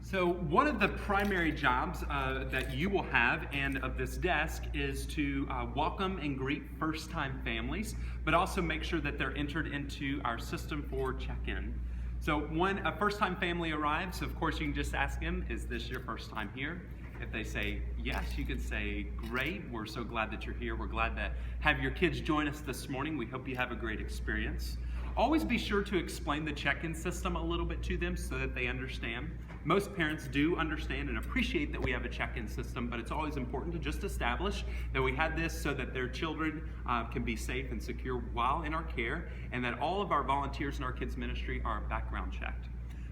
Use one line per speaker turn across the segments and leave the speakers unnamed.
So one of the primary jobs that you will have and of this desk is to welcome and greet first-time families, but also make sure that they're entered into our system for check-in. So when a first-time family arrives, of course you can just ask them, is this your first time here? If they say yes, you can say, great, we're so glad that you're here. We're glad to have your kids join us this morning. We hope you have a great experience. Always be sure to explain the check-in system a little bit to them so that they understand. Most parents do understand and appreciate that we have a check-in system, but it's always important to just establish that we had this so that their children can be safe and secure while in our care, and that all of our volunteers in our kids ministry are background checked.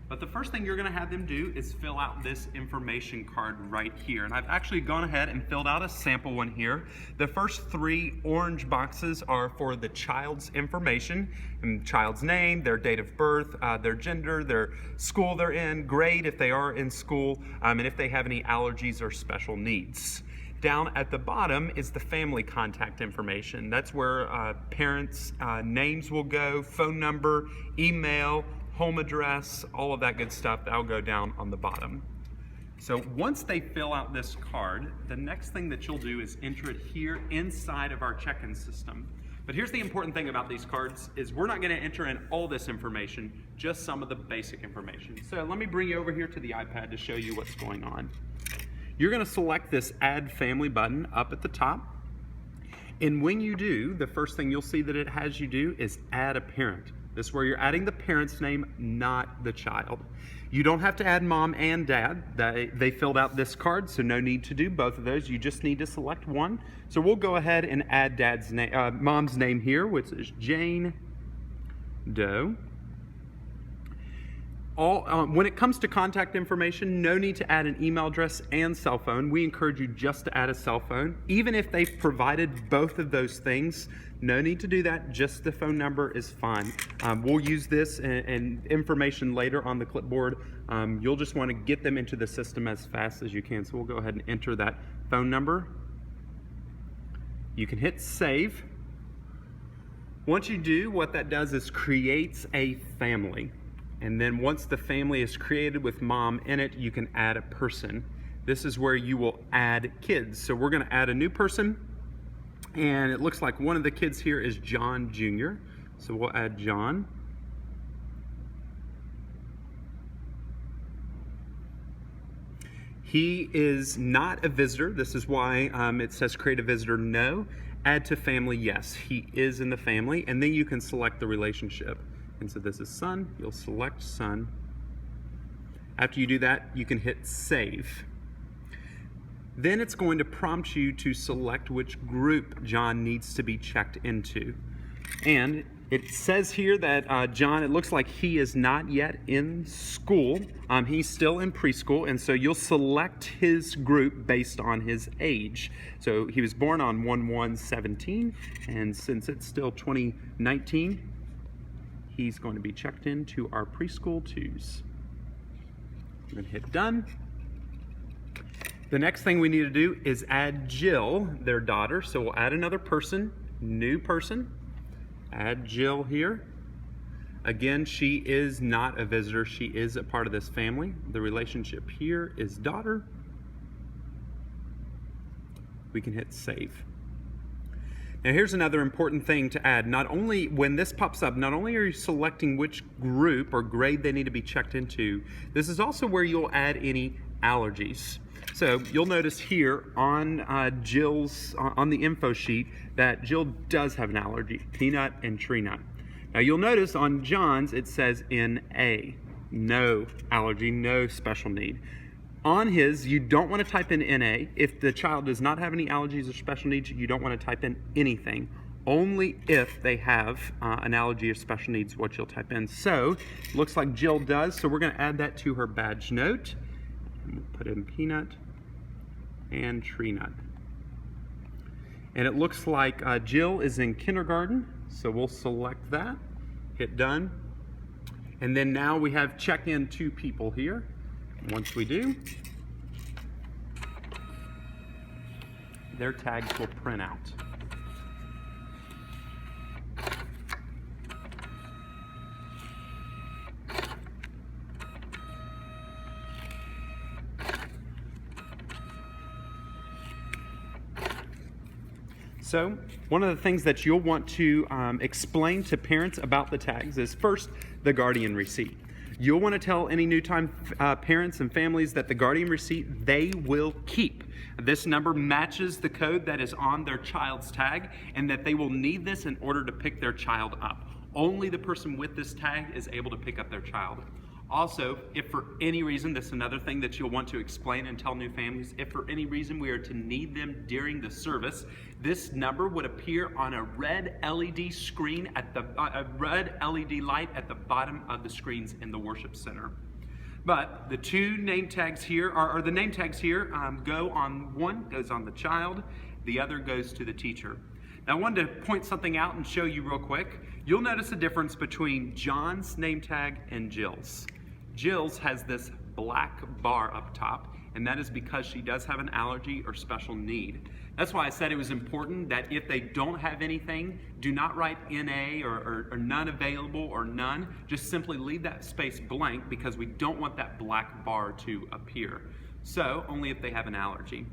But the first thing you're going to have them do is fill out this information card right here. And I've actually gone ahead and filled out a sample one here. The first 3 orange boxes are for the child's information, and child's name, their date of birth, their gender, their school they're in, grade if they are in school, and if they have any allergies or special needs. Down at the bottom is the family contact information. That's where parents' names will go, phone number, email, home address, all of that good stuff. That'll go down on the bottom. So once they fill out this card, the next thing that you'll do is enter it here inside of our check-in system. But here's the important thing about these cards is we're not going to enter in all this information, just some of the basic information. So let me bring you over here to the iPad to show you what's going on. You're going to select this Add Family button up at the top. And when you do, the first thing you'll see that it has you do is add a parent. This is where you're adding the parent's name, not the child. You don't have to add mom and dad. They filled out this card, so no need to do both of those. You just need to select one. So we'll go ahead and add mom's name here, which is Jane Doe. When it comes to contact information, no need to add an email address and cell phone. We encourage you just to add a cell phone. Even if they've provided both of those things, no need to do that. Just the phone number is fine. We'll use this and information later on the clipboard. You'll just want to get them into the system as fast as you can. So we'll go ahead and enter that phone number. You can hit save. Once you do, what that does is creates a family. And then once the family is created with mom in it, you can add a person. This is where you will add kids. So we're going to add a new person. And it looks like one of the kids here is John Jr. So we'll add John. He is not a visitor. This is why it says create a visitor, no. Add to family, yes. He is in the family. And then you can select the relationship. And so this is son, you'll select son. After you do that, you can hit save. Then it's going to prompt you to select which group John needs to be checked into. And it says here that John, it looks like he is not yet in school. He's still in preschool, and so you'll select his group based on his age. So he was born on 1/1/17, and since it's still 2019, he's going to be checked into our preschool 2s. I'm going to hit done. The next thing we need to do is add Jill, their daughter. So we'll add another person, new person. Add Jill here. Again, she is not a visitor. She is a part of this family. The relationship here is daughter. We can hit save. Now here's another important thing to add. Not only, when this pops up, not only are you selecting which group or grade they need to be checked into, this is also where you'll add any allergies. So you'll notice here on Jill's, on the info sheet, that Jill does have an allergy, peanut and tree nut. Now you'll notice on John's it says NA, no allergy, no special need. On his, you don't want to type in NA. If the child does not have any allergies or special needs, you don't want to type in anything. Only if they have an allergy or special needs, what you'll type in. So, looks like Jill does, so we're going to add that to her badge note. And we'll put in peanut and tree nut. And it looks like Jill is in kindergarten, so we'll select that, hit done. And then now we have check in 2 people here. Once we do, their tags will print out. So one of the things that you'll want to explain to parents about the tags is first the guardian receipt. You'll want to tell any new time parents and families that the guardian receipt they will keep. This number matches the code that is on their child's tag, and that they will need this in order to pick their child up. Only the person with this tag is able to pick up their child. Also, if for any reason, this is another thing that you'll want to explain and tell new families, if for any reason we are to need them during the service, this number would appear on a red LED screen a red LED light at the bottom of the screens in the worship center. But the two name tags here, or the name tags here, go on, one goes on the child, the other goes to the teacher. Now I wanted to point something out and show you real quick. You'll notice a difference between John's name tag and Jill's. Jill's has this black bar up top, and that is because she does have an allergy or special need. That's why I said it was important that if they don't have anything, do not write NA or none available or none. Just simply leave that space blank, because we don't want that black bar to appear. So only if they have an allergy.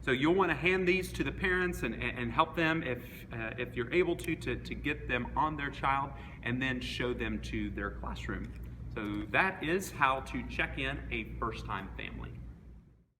So you'll want to hand these to the parents and help them if you're able to get them on their child, and then show them to their classroom. So that is how to check in a first-time family.